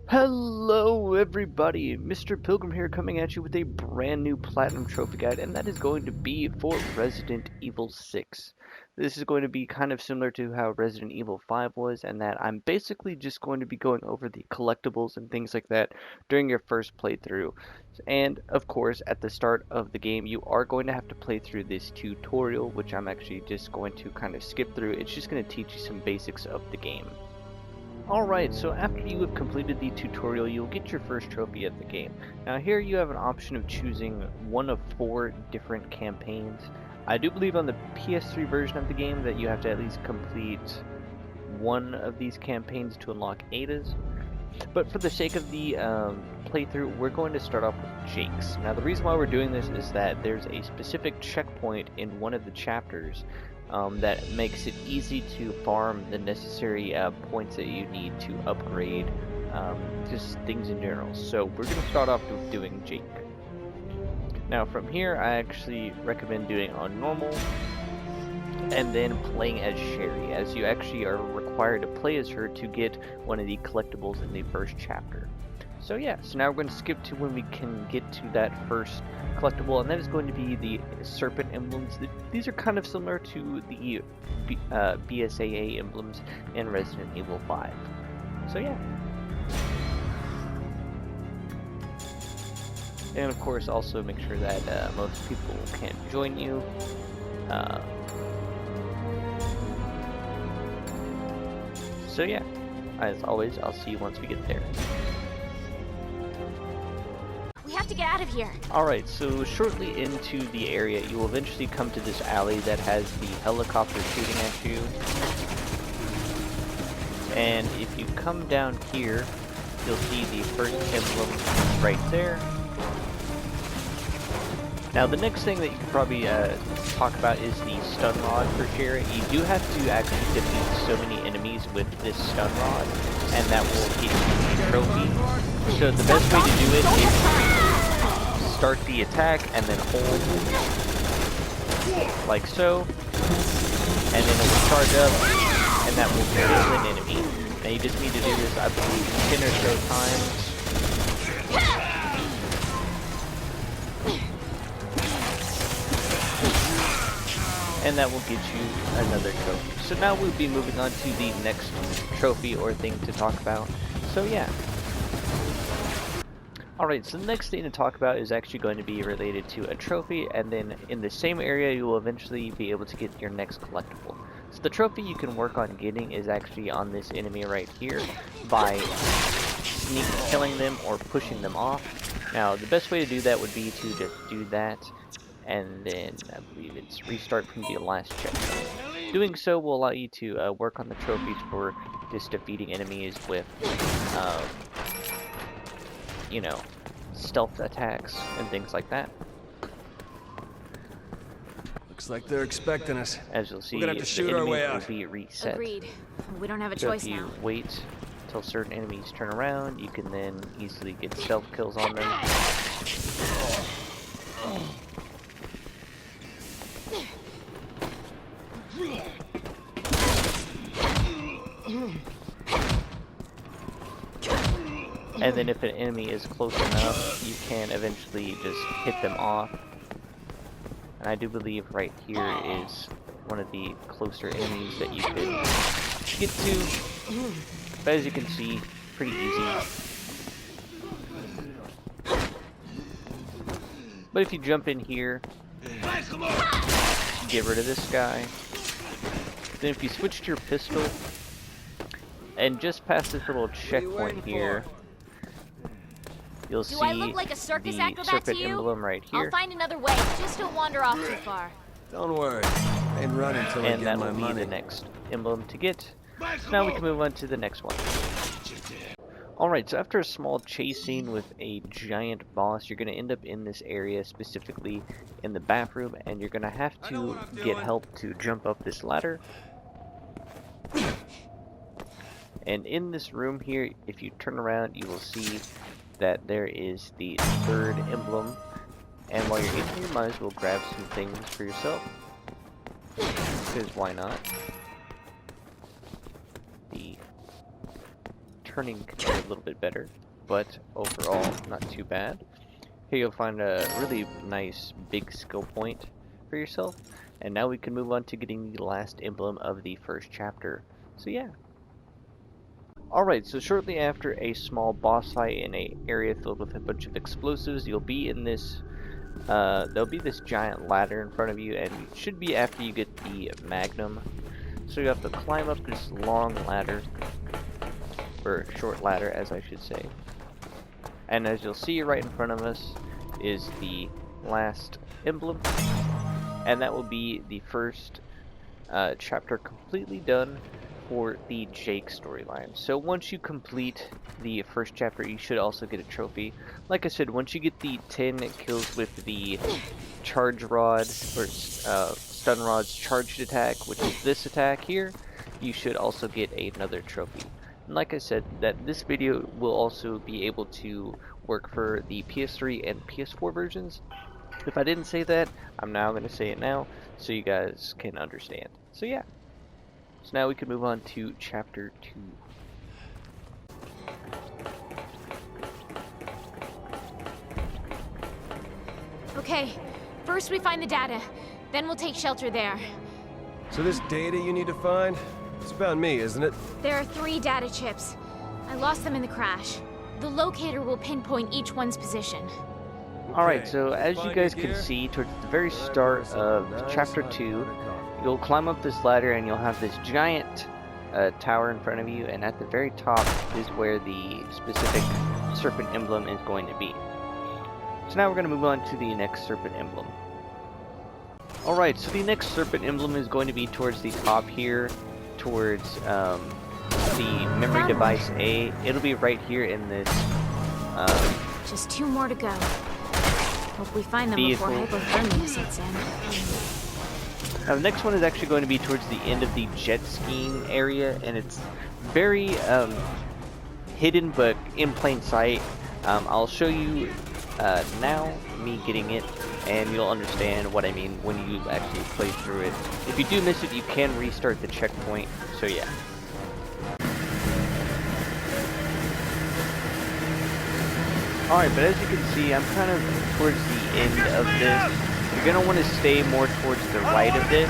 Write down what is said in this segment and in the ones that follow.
Hello everybody, Mr. Pilgrim here coming at you with a brand new Platinum Trophy Guide, and that is going to be for Resident Evil 6. This is going to be kind of similar to how Resident Evil 5 was, and that I'm basically just going to be going over the collectibles and things like that during your first playthrough. And of course, at the start of the game, you are going to have to play through this tutorial, which I'm actually just going to kind of skip through. It's just going to teach you some basics of the game. Alright, so after you have completed the tutorial, you'll get your first trophy of the game. Now here you have an option of choosing one of 4 different campaigns. I do believe on the PS3 version of the game that you have to at least complete one of these campaigns to unlock Ada's. But for the sake of the playthrough, we're going to start off with Jake's. Now the reason why we're doing this is that there's a specific checkpoint in one of the chapters that makes it easy to farm the necessary points that you need to upgrade just things in general. So we're going to start off with doing Jake. Now from here I actually recommend doing on normal and then playing as Sherry, as you actually are required to play as her to get one of the collectibles in the first chapter. So yeah, so now we're going to skip to when we can get to that first collectible, and that is going to be the serpent emblems. These are kind of similar to the BSAA emblems in Resident Evil 5. So yeah. And of course also make sure that most people can't join you. So yeah, as always, I'll see you once we get there. We have to get out of here. Alright, so shortly into the area, you will eventually come to this alley that has the helicopter shooting at you. And if you come down here, you'll see the first emblem right there. Now the next thing that you can probably talk about is the stun rod for Sherry. You do have to actually defeat so many enemies with this stun rod, and that will get you the trophy. So the best way to do it is to start the attack and then hold like so, and then it will charge up, and that will kill an enemy. Now you just need to do this, I believe, 10 or so times. And that will get you another trophy. So now we'll be moving on to the next trophy or thing to talk about. So yeah. Alright, so the next thing to talk about is actually going to be related to a trophy, and then in the same area you will eventually be able to get your next collectible. So the trophy you can work on getting is actually on this enemy right here by sneak killing them or pushing them off. Now the best way to do that would be to just do that, and then I believe it's restart from the last checkpoint. Doing so will allow you to work on the trophies for just defeating enemies with, you know, stealth attacks and things like that. Looks like they're expecting us. As you'll see, we're gonna have to shoot the our way enemies out. will be reset. Agreed. We don't have a So choice if you now. wait until certain enemies turn around, you can then easily get stealth kills on them. And then if an enemy is close enough, you can eventually just hit them off. And I do believe right here is one of the closer enemies that you can get to. But as you can see, pretty easy. But if you jump in here, get rid of this guy. Then if you switch to your pistol, and just past this little checkpoint here, you'll see like a circus the acrobat serpent to you? emblem right I'll here. find another way. Just don't wander off too far. Don't worry. I ain't running until I And get that my will be money. the next emblem to get. So now we can move on to the next one. Alright, so after a small chase scene with a giant boss, you're going to end up in this area, specifically in the bathroom, and you're going to have to get help to jump up this ladder. And in this room here, if you turn around, you will see that there is the third emblem. And while you're in here, you might as well grab some things for yourself. Because why not? The turning a little bit better, but overall not too bad. Here you'll find a really nice big skill point for yourself, and now we can move on to getting the last emblem of the first chapter. So yeah. Alright, so shortly after a small boss fight in an area filled with a bunch of explosives, you'll be in this, there'll be this giant ladder in front of you, and it should be after you get the Magnum. So you have to climb up this long ladder, or short ladder as I should say. And as you'll see right in front of us is the last emblem, and that will be the first chapter completely done for the Jake storyline. So once you complete the first chapter, you should also get a trophy. Like I said, once you get the 10 kills with the charge rod, or stun rod's charged attack, which is this attack here, you should also get another trophy. And like I said, that this video will also be able to work for the PS3 and PS4 versions. If I didn't say that, I'm now going to say it now, so you guys can understand. So yeah. So now we can move on to chapter 2. Okay, first we find the data, then we'll take shelter there. So this data you need to find? It's about me, isn't it? There are 3 data chips. I lost them in the crash. The locator will pinpoint each one's position. Alright, so as you guys can see, towards the very start of chapter 2, you'll climb up this ladder and you'll have this giant tower in front of you, and at the very top is where the specific serpent emblem is going to be. So now we're going to move on to the next serpent emblem. Alright, so the next serpent emblem is going to be towards the top here, towards the memory device A. It'll be right here in this Just 2 more to go. Hope we find them vehicle. before hypothermia sets in. Now the next one is actually going to be towards the end of the jet skiing area, and it's very hidden but in plain sight. I'll show you now me getting it, and you'll understand what I mean when you actually play through it. If you do miss it, you can restart the checkpoint, so yeah. Alright, but as you can see, I'm kind of towards the end of this. You're going to want to stay more towards the right of this.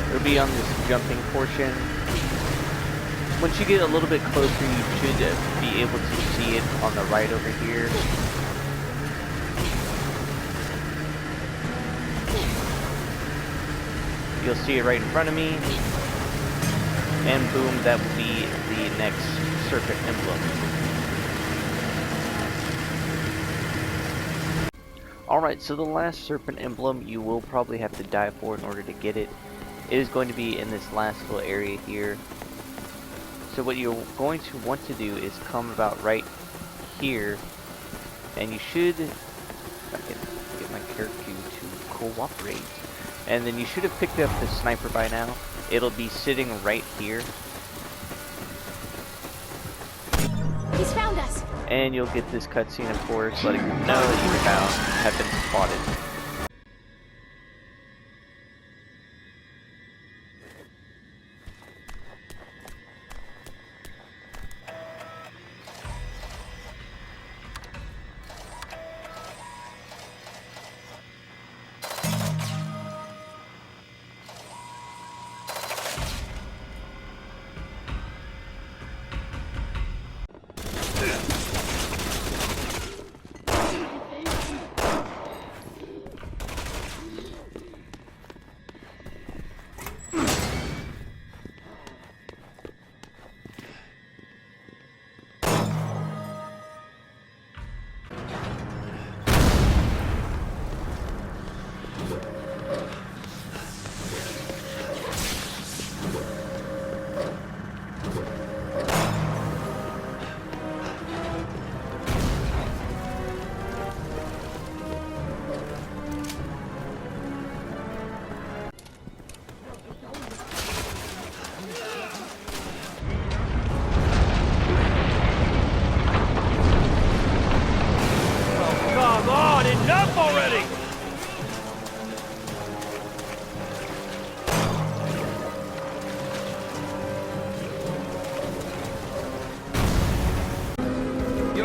It'll be on this jumping portion. Once you get a little bit closer, you should be able to see it on the right over here. You'll see it right in front of me. And boom, that will be the next serpent emblem. Alright, so the last serpent emblem you will probably have to die for in order to get it. It is going to be in this last little area here. So what you're going to want to do is come about right here, and you should, if I can get my character to cooperate, and then you should have picked up the sniper by now. It'll be sitting right here. He's found us! And you'll get this cutscene, of course, letting them know that you have been spotted.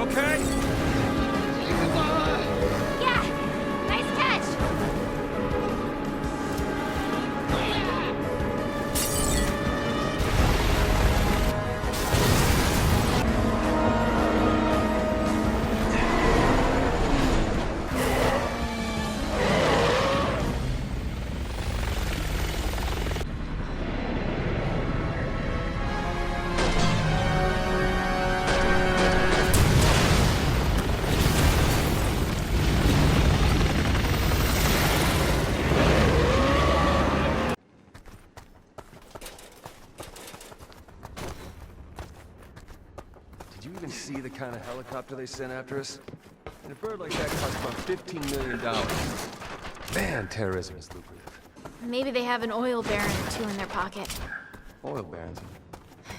okay? Yeah! Nice catch! Did you even see the kind of helicopter they sent after us? And a bird like that costs about $15 million. Man, terrorism is lucrative. Maybe they have an oil baron or two in their pocket. Oil barons.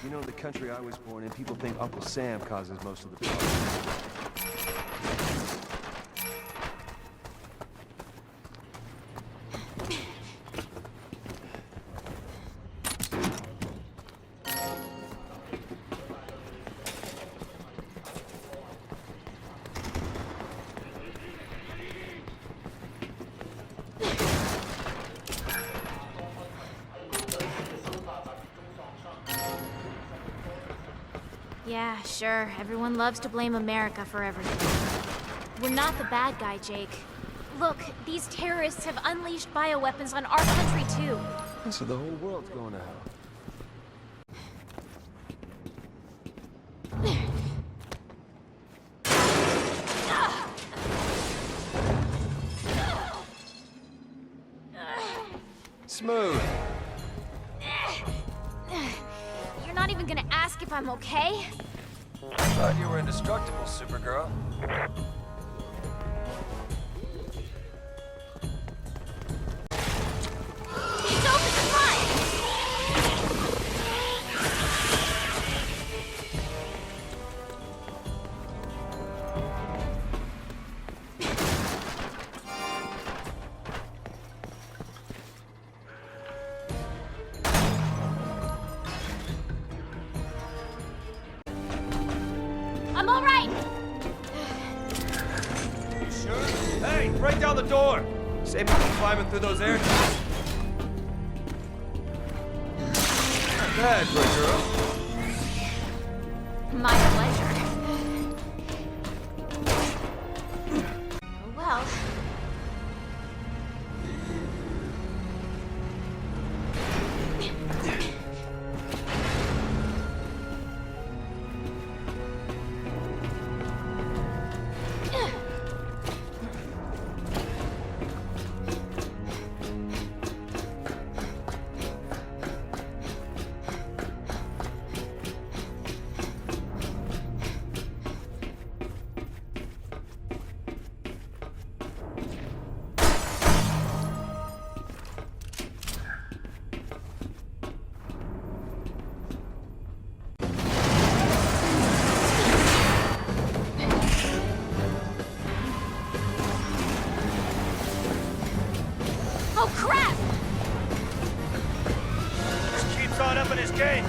You know, the country I was born in, people think Uncle Sam causes most of the trouble. Yeah, sure. Everyone loves to blame America for everything. We're not the bad guy, Jake. Look, these terrorists have unleashed bioweapons on our country, too. So the whole world's going to hell. Smooth. You're not even gonna ask if I'm okay? Thought you were indestructible, Supergirl. It's open to fire! I'm all right! You sure? Hey, break down the door! Save me from climbing through those air ducts. Not bad, good girl. My pleasure. Oh, well. Oh, crap! Just keeps on up in his game.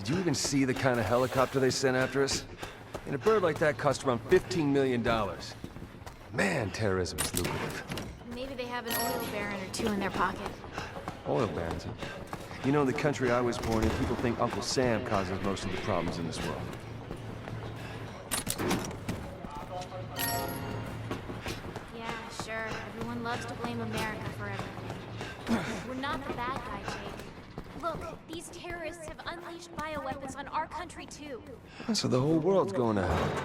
Did you even see the kind of helicopter they sent after us? And a bird like that cost around $15 million. Man, terrorism is lucrative. Maybe they have an oil baron or two in their pocket. Oil barons, huh? You know, in the country I was born in, people think Uncle Sam causes most of the problems in this world. Yeah, sure. Everyone loves to blame America for everything. We're not the bad guy, Jake. Look, these terrorists have unleashed bioweapons on our country, too. So the whole world's going to hell.